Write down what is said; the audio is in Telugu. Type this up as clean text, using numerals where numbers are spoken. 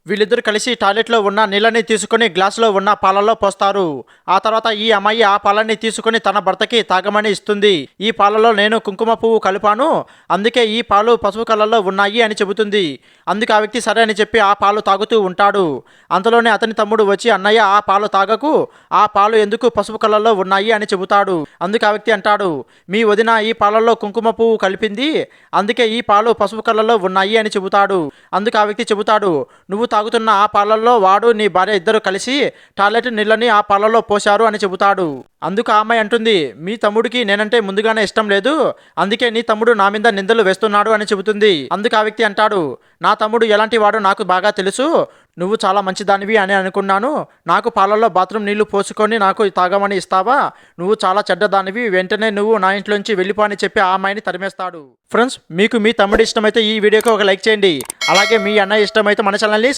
వీళ్ళిద్దరు కలిసి టాయిలెట్లో ఉన్న నీళ్ళని తీసుకుని గ్లాసులో ఉన్న పాలల్లో పోస్తారు. ఆ తర్వాత ఈ అమ్మాయి ఆ పాలని తీసుకుని తన భర్తకి తాగమని ఇస్తుంది. ఈ పాలలో నేను కుంకుమ పువ్వు కలిపాను, అందుకే ఈ పాలు పసుపు కలర్లో ఉన్నాయి అని చెబుతుంది. అందుకు ఆ వ్యక్తి సరే అని చెప్పి ఆ పాలు తాగుతూ ఉంటాడు. అంతలోనే అతని తమ్ముడు వచ్చి అన్నయ్య ఆ పాలు తాగకు, ఆ పాలు ఎందుకు పసుపు కలర్లో ఉన్నాయి అని చెబుతాడు. అందుకు ఆ వ్యక్తి అంటాడు, మీ వదిన ఈ పాలల్లో కుంకుమ పువ్వు కలిపింది, అందుకే ఈ పాలు పసుపు కలర్లో ఉన్నాయి అని చెబుతాడు. అందుకు ఆ వ్యక్తి చెబుతాడు, నువ్వు తాగుతున్న ఆ పాలల్లో వాడు నీ భార్య ఇద్దరు కలిసి టాయిలెట్ నీళ్ళని ఆ పాలలో పోశారు అని చెబుతాడు. అందుకు ఆ అమ్మాయి అంటుంది, మీ తమ్ముడికి నేనంటే ముందుగానే ఇష్టం లేదు, అందుకే నీ తమ్ముడు నా మీద నిందలు వేస్తున్నాడు అని చెబుతుంది. అందుకు ఆ వ్యక్తి అంటాడు, నా తమ్ముడు ఎలాంటి వాడో నాకు బాగా తెలుసు, నువ్వు చాలా మంచిదానివి అని అనుకున్నాను, నాకు పాలల్లో బాత్రూమ్ నీళ్లు పోసుకొని నాకు తాగమని ఇస్తావా, నువ్వు చాలా చెడ్డదానివి, వెంటనే నువ్వు నా ఇంట్లోంచి వెళ్ళిపో అని చెప్పి ఆ అమ్మాయిని తరిమేస్తాడు. ఫ్రెండ్స్, మీకు మీ తమ్ముడు ఇష్టమైతే ఈ వీడియోకి ఒక లైక్ చేయండి. అలాగే మీ అన్నయ్య ఇష్టమైతే మన ఛానల్ని